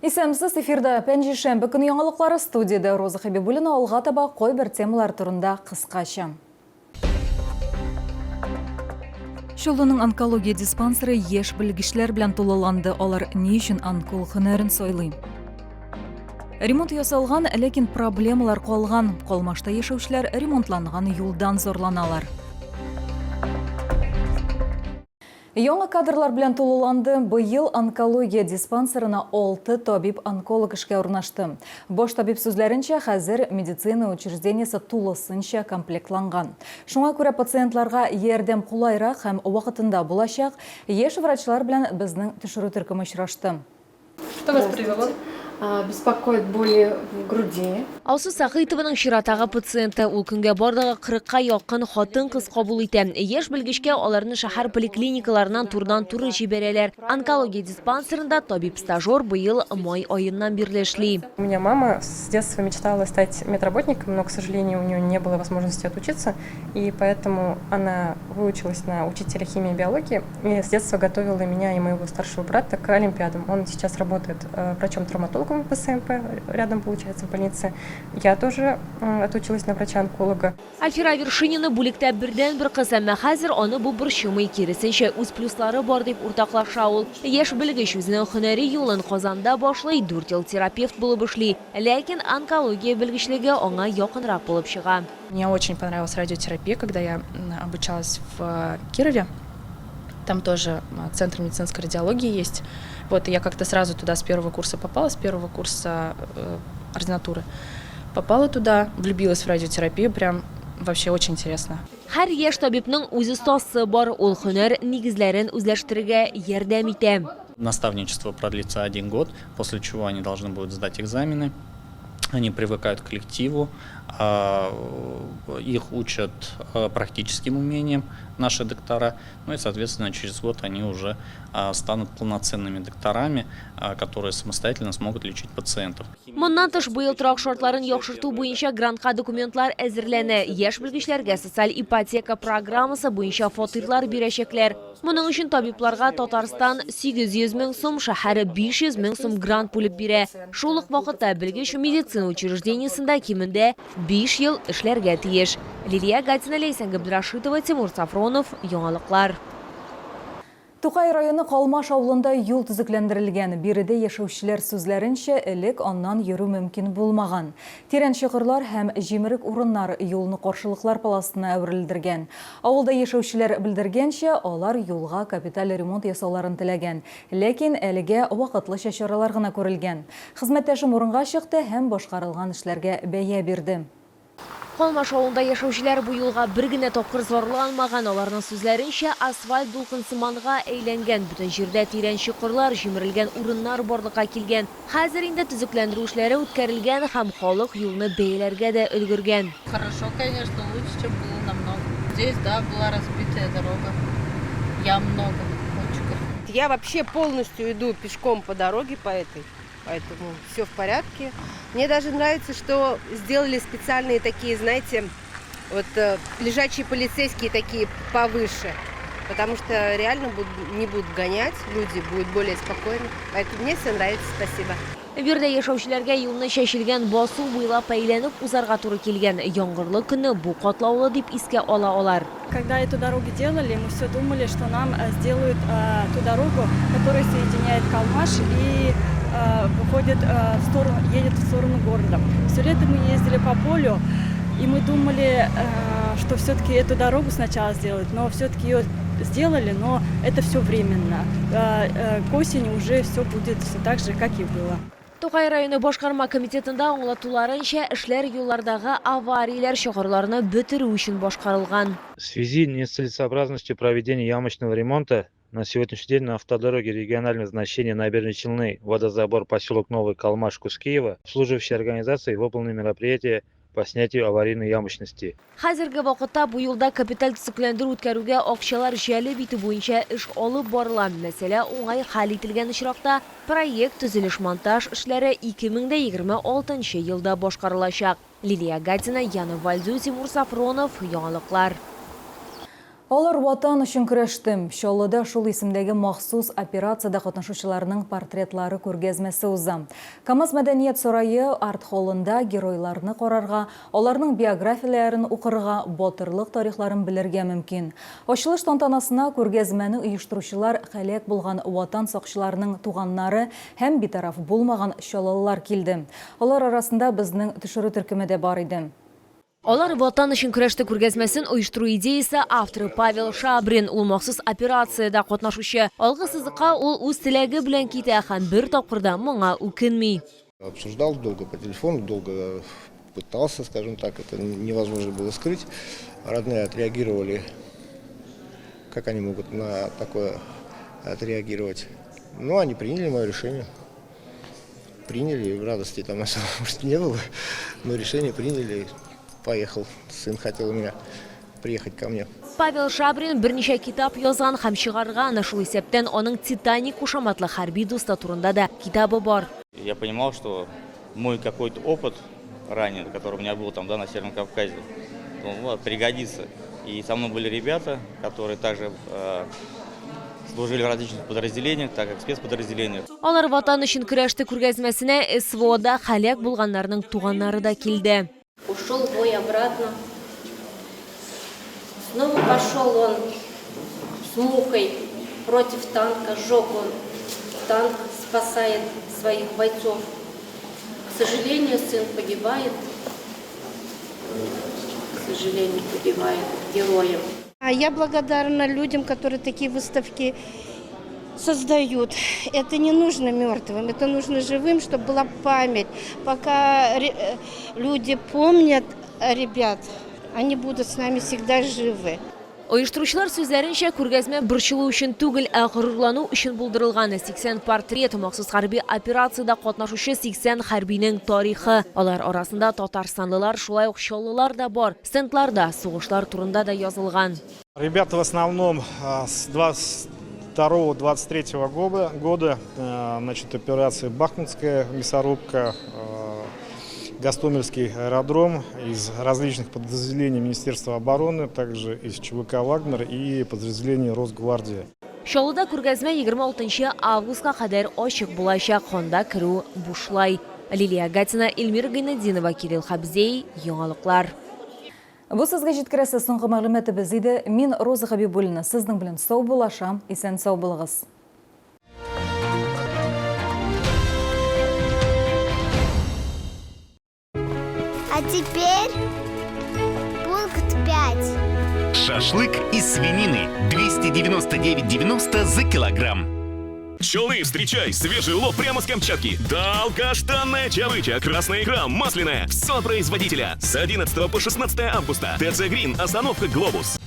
Исәмсіз эфирда пәнжешәмбі күні яңалыклары студияда Роза Хабибуллина алға таба қой бір темалар турында қысқаша. Шолының онкология диспансеры еш білгішлер белән тулыланды. Алар ни өчен онколог һөнәрен сайлый. Ремонт ясалган, ләкин проблемалар калган. Калмашта яшәүчеләр ремонтланган юлдан зорланалар. Яңа кадрлар белән тулыланды. Быел онкология диспансерына 6 табиб-онколог эшкә урнашты. Бош табиб сүзләренчә, хәзер медицина учреждениесе тулысынча комплектланган. Шуңа күрә пациентларга ярдәм кулайрак һәм вакытында булачак. Яшь врачлар белән безнең төшерү төркеме очрашты. Что вас привело? Беспокоит боли в груди. Алсу Сахитованың чиратагы пациенты ул көнгә бардыгы 40-ка якын хатын-кыз кабул итә. Яшь белгечкә аларны шәһәр поликлиникаларыннан турдан-туры җибәрәләр. Онкология диспансерында табиб-стажер быел май аеннан бирле эшли. У меня мама с детства мечтала стать медработником, но, к сожалению, у нее не было возможности отучиться, и поэтому она выучилась на учителя химии и биологии и с детства готовила меня и моего старшего брата к олимпиадам. Он сейчас работает врачом-травматологом в ПСМП, рядом, получается, в больнице. Я тоже отучилась на врача-онколога. Альфира Вершинина бүлектә бердән-бер кыз, әмма хәзер аны бу борчымый, киресенчә үз плюслары бар дип уртаклаша ул. Яшь белгеч үзенең һөнәри юлын Казанда башлый, 4 ел терапевт булып эшли, ләкин онкология белгечлеге аңа якынрак булып чыга. Мне очень понравилась радиотерапия, когда я обучалась в Кирове. Там тоже центр медицинской радиологии есть. Вот, и я как-то сразу туда с первого курса попала, с первого курса ординатуры. Попала туда, влюбилась в радиотерапию, прям вообще очень интересно. Һәр яшь табибның үз остасы бар, ул һөнәр нигезләрен үзләштерергә ярдәм итә. Наставничество продлится 1 год, после чего они должны будут сдать экзамены. Они привыкают к коллективу, их учат практическим умениям наши доктора, ну и, соответственно, через год они уже станут полноценными докторами, которые самостоятельно смогут лечить пациентов. Моннан тыш быел торак шартларын яхшырту буенча грантка документлар әзерләнә. Яшь белгечләргә социаль ипотека программасы буенча фатирлар бирәчәкләр. Моның өчен табибларга Татарстан 800 мең сум, шәһәре 500 мең сум грант бүлеп бирә. Шул ук вакытта белгеч медицина учреждениесендә кимендә 5 ел эшләргә тиеш. Лилия Гатина, Лейсан Габдрашитова, Тимур Сафронов, яңалыклар. Тукай районы Калмаш авылында юл төзекләндерелгән. Биредә яшәүчеләр сүзләренчә, элек аннан йөрү мөмкин булмаган. Тирән чокырлар һәм җимерек урыннар юлны каршылыклар полосына әверелдергән. Авылда яшәүчеләр белдергәнчә, алар юлга капиталь ремонт ясауларын теләгән. Ләкин әлегә вакытлыча чаралар гына күрелгән. Хезмәттәшем урынга чыкты һәм башкарылган эшләргә бәя бирде. Калмаш авылында яшәүчеләр бу юлга бер генә тапкыр зарланмаган. Аларның сүзләренчә, асфальт дулкынсыманга әйләнгән. Бүтән җирдә тирән чокырлар, җимерелгән урыннар барлыкка килгән. Хәзер инде төзекләндерү эшләре үткәрелгән һәм халык юлны бәяләргә дә өлгергән. Хорошо, конечно, лучше, чем было намного. Здесь, да, была разбитая дорога. Ям много. Я вообще полностью иду пешком по дороге по этой. Поэтому все в порядке. Мне даже нравится, что сделали специальные такие, знаете, вот лежачие полицейские такие повыше. Потому что реально не будут гонять, люди будут более спокойны. Поэтому мне все нравится, спасибо. Биредә яшәүчеләргә юлны чәчелгән басу буйлап әйләнеп узарга туры килгән. Яңгырлы көнне бу катлаулы дип искә ала алар. Когда эту дорогу делали, мы все думали, что нам сделают ту дорогу, которая соединяет Калмаш и выходит едет в сторону города. Все лето мы ездили по полю, и мы думали, что все-таки эту дорогу сначала сделают, но все-таки ее сделали, но это все временно. К осени уже все будет все так же, как и было. Тукай районы башкарма комитетында аңлатуларынча, эшләр юллардагы аварияләр чокырларны бетерү өчен башкарылган. В связи с нецелесообразностью проведения ямочного ремонта на сегодняшний день на автодороге регионального значения Набережные Челны, водозабор, поселок Новый Калмаш, Кускиева, служащие организации выполнили мероприятия по снятию аварийной ямочности. Хәзерге вакытта бу юлда капиталь төзекләндерү үткәрүгә акчалар җәлеп итү буенча эш алып барыла. Мәсьәлә уңай хәл ителгән очракта проект төзелеш-монтаж эшләре 2026 елда башкарылачак. Лилия Гатина, Яна Вальдю, Тимур Сафронов, яңалыклар. Олар ватан үшін күрештім. Шолыда шул исемдегі махсус операцияда катнашучыларның портретлары күргәзмәсе уза. КамАЗ мәдәният сарайы арт холлында геройларны карарга, оларның биографияларын укырга, батырлык тарихларын белергә мөмкин. Ачылыш тантанасына күргәзмәне оештыручылар хәлак булган ватан сакчыларының туганнары һәм битараф булмаган шолылар килде. Олар арасында безнең төшерү төркеме дә бар иде. Олар ватан үшін күрешті күргәзмәсен оештыру идеясы авторы Павел Шабрин ул махсус операцияда катнашучы. Алгы сызыкка ул үз теләге белән китә һәм бер тапкырда моңа үкенми. Обсуждал долго по телефону, долго пытался, скажем так, это невозможно было скрыть. Родные отреагировали, как они могут на такое отреагировать. Ну, они приняли мое решение. Приняли, в радости там особо не было, но решение приняли. Поехал. Сын хотел у меня приехать ко мне. Павел Шабрин берничә китап язган һәм чыгарган, шул исәптән аның Титаник кушаматлы хәрби дуста турында да китабы бар. Я понимал, что мой какой-то опыт ранее, который у меня был там, да, на Северном Кавказе, он вот, пригодится. И со мной были ребята, которые также служили в различных подразделениях, так как спецподразделениях. Алар ватан өчен көрәште күргәзмәсенә СВОда хәлак булганнарның туганнары да килде. Ушел в бой обратно. Снова пошел он с мухой против танка, сжег он танк, спасает своих бойцов. К сожалению, сын погибает. К сожалению, погибает героем. Я благодарна людям, которые такие выставки создают. Это не нужно мертвым, это нужно живым, чтобы была память. Пока люди помнят ребят, они будут с нами всегда живы. Оештыручылар сүзләренчә, күргәзмә борчылу өчен түгел, ә горурлану өчен булдырылган. 80 портрет махсус хәрби операцияда катнашучы 80 хәрбинең тарихы. Алар арасында татарстанлылар, шулай ук чаллылар да бар. Стендларда сугышлар турында да язылган. Ребята в основном с 22-23 года, значит, операция «Бахмутская мясорубка», Гостомельский аэродром, из различных подразделений Министерства обороны, также из ЧВК «Вагнер» и подразделений Росгвардии. Шалыда күргәзмә 26 августка кадәр ачык булачак, хонда керү бушлай. Лилия Гатина, Эльмира Гайнадинова, Кирилл Хабзей, яңалыклар. Бу сезгә җиткерәсе соңгы мәгълүматыбыз иде. Мин Роза Хабибуллина, сезнең белән сау булашам, исән сау булыгыз. А теперь пункт 5. Шашлык из свинины 299,90 за килограмм. Пчелы, встречай! Свежий улов прямо с Камчатки. Долгожданная чавыча, красная икра, масляная. Все от производителя. С 11 по 16 августа. ТЦ Грин, остановка Глобус.